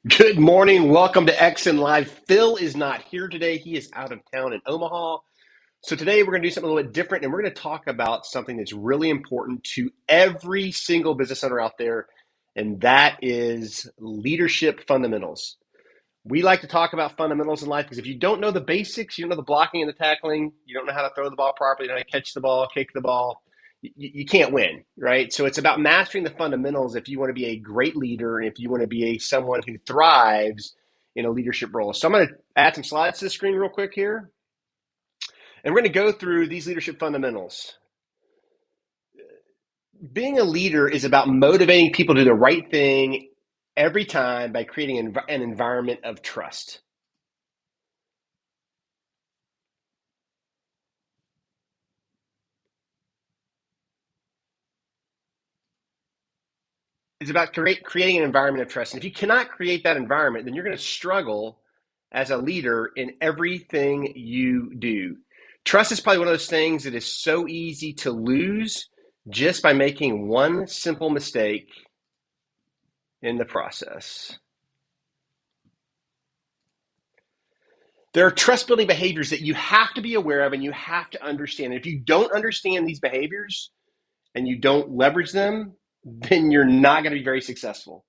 Good morning. Welcome to EXSIN Live. Phil is not here today. He is out of town in Omaha. So today we're going to do something a little bit different, and we're going to talk about something that's really important to every single business owner out there, and that is leadership fundamentals. We like to talk about fundamentals in life because if you don't know the basics, you don't know the blocking and the tackling, you don't know how to throw the ball properly, you don't know how to catch the ball, kick the ball, you can't win, right? So it's about mastering the fundamentals if you want to be a great leader and if you want to be someone who thrives in a leadership role. So I'm going to add some slides to the screen real quick here, and we're going to go through these leadership fundamentals. Being a leader is about motivating people to do the right thing every time by creating an environment of trust. It's about creating an environment of trust. And if you cannot create that environment, then you're going to struggle as a leader in everything you do. Trust is probably one of those things that is so easy to lose just by making one simple mistake in the process. There are trust building behaviors that you have to be aware of and you have to understand. And if you don't understand these behaviors and you don't leverage them, then you're not going to be very successful.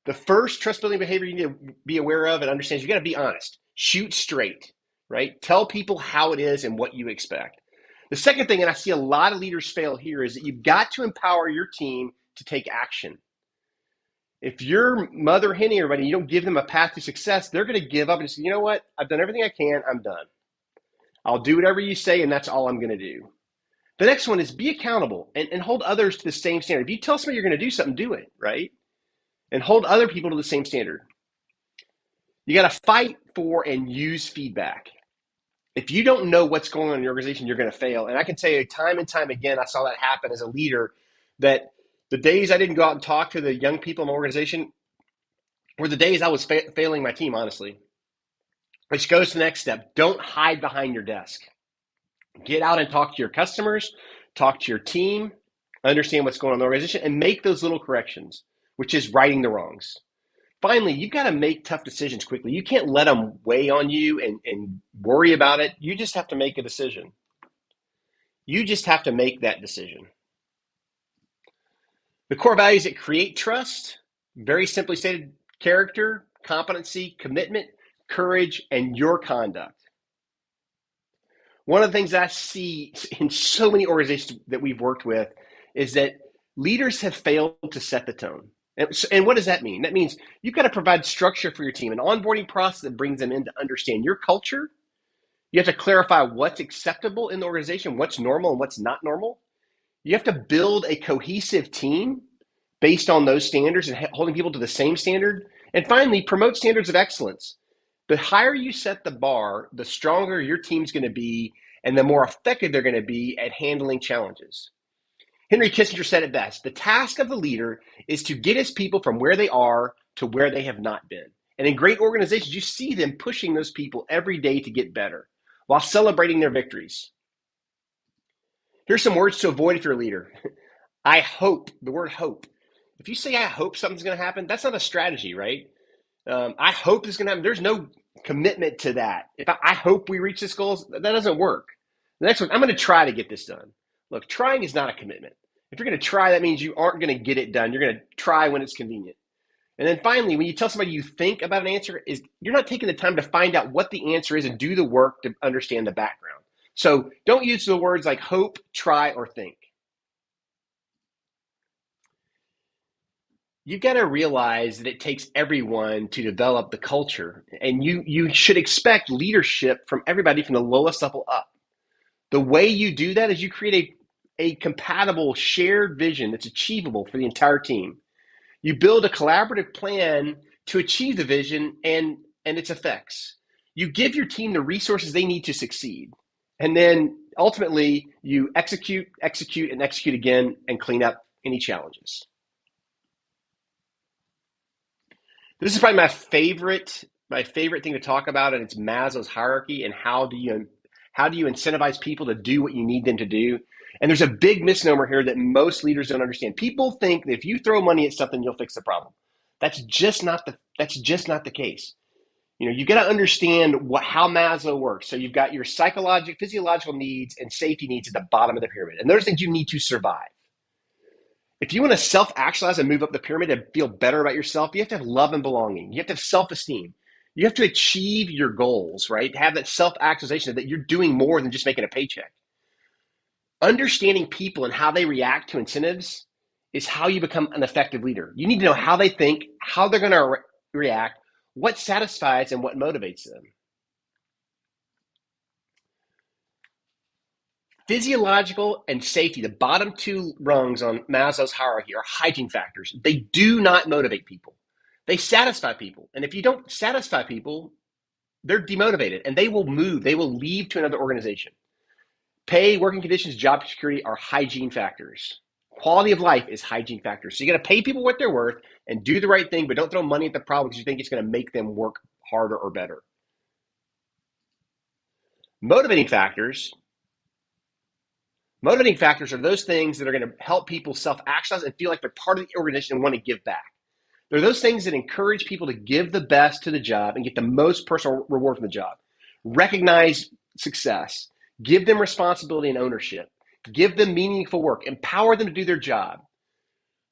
The first trust building behavior you need to be aware of and understand is you got to be honest. Shoot straight, right? Tell people how it is and what you expect. The second thing, and I see a lot of leaders fail here, is that you've got to empower your team to take action. If you're mother henning everybody and you don't give them a path to success, they're going to give up and say, you know what? I've done everything I can. I'm done. I'll do whatever you say, and that's all I'm going to do. The next one is be accountable and hold others to the same standard. If you tell somebody you're going to do something, do it, right? And hold other people to the same standard. You got to fight for and use feedback. If you don't know what's going on in your organization, you're going to fail. And I can tell you time and time again, I saw that happen as a leader, that the days I didn't go out and talk to the young people in my organization were the days I was failing my team, honestly. Which goes to the next step. Don't hide behind your desk. Get out and talk to your customers, talk to your team, understand what's going on in the organization, and make those little corrections, which is righting the wrongs. Finally, you've got to make tough decisions quickly. You can't let them weigh on you and worry about it. You just have to make a decision. You just have to make that decision. The core values that create trust, very simply stated, character, competency, commitment, courage, and your conduct. One of the things I see in so many organizations that we've worked with is that leaders have failed to set the tone. And what does that mean? That means you've got to provide structure for your team, an onboarding process that brings them in to understand your culture. You have to clarify what's acceptable in the organization, what's normal and what's not normal. You have to build a cohesive team based on those standards and holding people to the same standard. And finally, promote standards of excellence. The higher you set the bar, the stronger your team's going to be and the more effective they're going to be at handling challenges. Henry Kissinger said it best. The task of the leader is to get his people from where they are to where they have not been. And in great organizations, you see them pushing those people every day to get better while celebrating their victories. Here's some words to avoid if you're a leader. I hope, the word hope. If you say, I hope something's going to happen, that's not a strategy, right? I hope this is going to happen. There's no commitment to that. If I hope we reach this goal, that doesn't work. The next one, I'm going to try to get this done. Look, trying is not a commitment. If you're going to try, that means you aren't going to get it done. You're going to try when it's convenient. And then finally, when you tell somebody you think about an answer, is you're not taking the time to find out what the answer is and do the work to understand the background. So don't use the words like hope, try, or think. You've got to realize that it takes everyone to develop the culture, and you should expect leadership from everybody from the lowest level up. The way you do that is you create a compatible shared vision that's achievable for the entire team. You build a collaborative plan to achieve the vision and its effects. You give your team the resources they need to succeed. And then ultimately you execute, and execute again and clean up any challenges. This is probably my favorite thing to talk about, and it's Maslow's hierarchy and how do you incentivize people to do what you need them to do. And there's a big misnomer here that most leaders don't understand. People think that if you throw money at something, you'll fix the problem. That's just not the case. You've got to understand how Maslow works. So you've got your psychological, physiological needs and safety needs at the bottom of the pyramid. And those things you need to survive. If you want to self-actualize and move up the pyramid and feel better about yourself, you have to have love and belonging. You have to have self-esteem. You have to achieve your goals, right? Have that self-actualization that you're doing more than just making a paycheck. Understanding people and how they react to incentives is how you become an effective leader. You need to know how they think, how they're going to react, what satisfies and what motivates them. Physiological and safety, the bottom two rungs on Maslow's hierarchy, are hygiene factors. They do not motivate people. They satisfy people. And if you don't satisfy people, they're demotivated and they will move. They will leave to another organization. Pay, working conditions, job security are hygiene factors. Quality of life is hygiene factors. So you got to pay people what they're worth and do the right thing, but don't throw money at the problem because you think it's going to make them work harder or better. Motivating factors are those things that are going to help people self-actualize and feel like they're part of the organization and want to give back. They're those things that encourage people to give the best to the job and get the most personal reward from the job. Recognize success. Give them responsibility and ownership. Give them meaningful work. Empower them to do their job.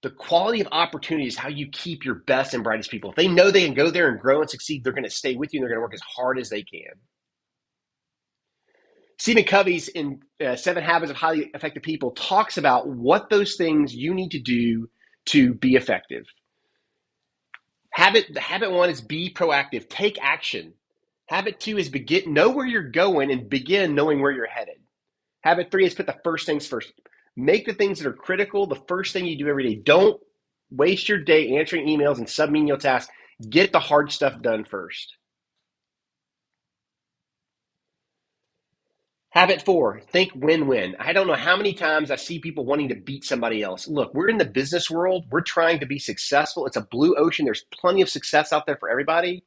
The quality of opportunity is how you keep your best and brightest people. If they know they can go there and grow and succeed, they're going to stay with you and they're going to work as hard as they can. Stephen Covey's in 7 Habits of Highly Effective People talks about what those things you need to do to be effective. Habit 1 is be proactive. Take action. Habit 2 is know where you're going and begin knowing where you're headed. Habit 3 is put the first things first. Make the things that are critical the first thing you do every day. Don't waste your day answering emails and sub-menial tasks. Get the hard stuff done first. Habit 4, think win-win. I don't know how many times I see people wanting to beat somebody else. Look, we're in the business world. We're trying to be successful. It's a blue ocean. There's plenty of success out there for everybody.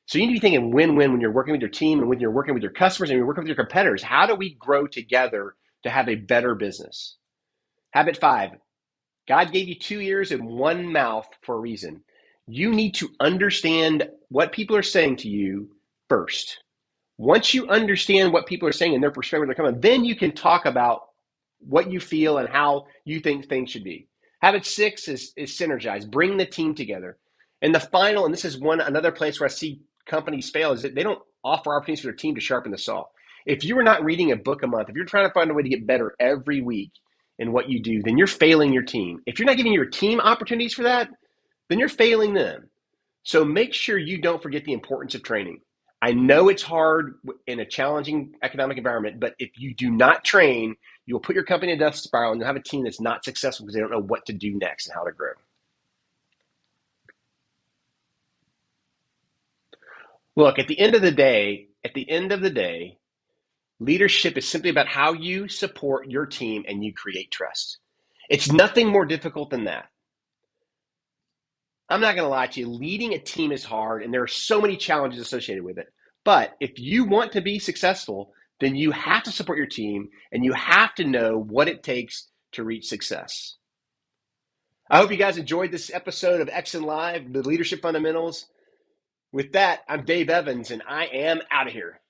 So you need to be thinking win-win when you're working with your team and when you're working with your customers and you're working with your competitors. How do we grow together to have a better business? Habit 5, God gave you 2 ears and 1 mouth for a reason. You need to understand what people are saying to you first. Once you understand what people are saying and their perspective they're coming, then you can talk about what you feel and how you think things should be. Habit 6 is synergize, bring the team together. And the final, and this is another place where I see companies fail, is that they don't offer opportunities for their team to sharpen the saw. If you are not reading a book a month, if you're trying to find a way to get better every week in what you do, then you're failing your team. If you're not giving your team opportunities for that, then you're failing them. So make sure you don't forget the importance of training. I know it's hard in a challenging economic environment, but if you do not train, you will put your company in a death spiral and you'll have a team that's not successful because they don't know what to do next and how to grow. Look, at the end of the day, leadership is simply about how you support your team and you create trust. It's nothing more difficult than that. I'm not going to lie to you, leading a team is hard and there are so many challenges associated with it. But if you want to be successful, then you have to support your team and you have to know what it takes to reach success. I hope you guys enjoyed this episode of EXSIN Live, the Leadership Fundamentals. With that, I'm Dave Evans and I am out of here.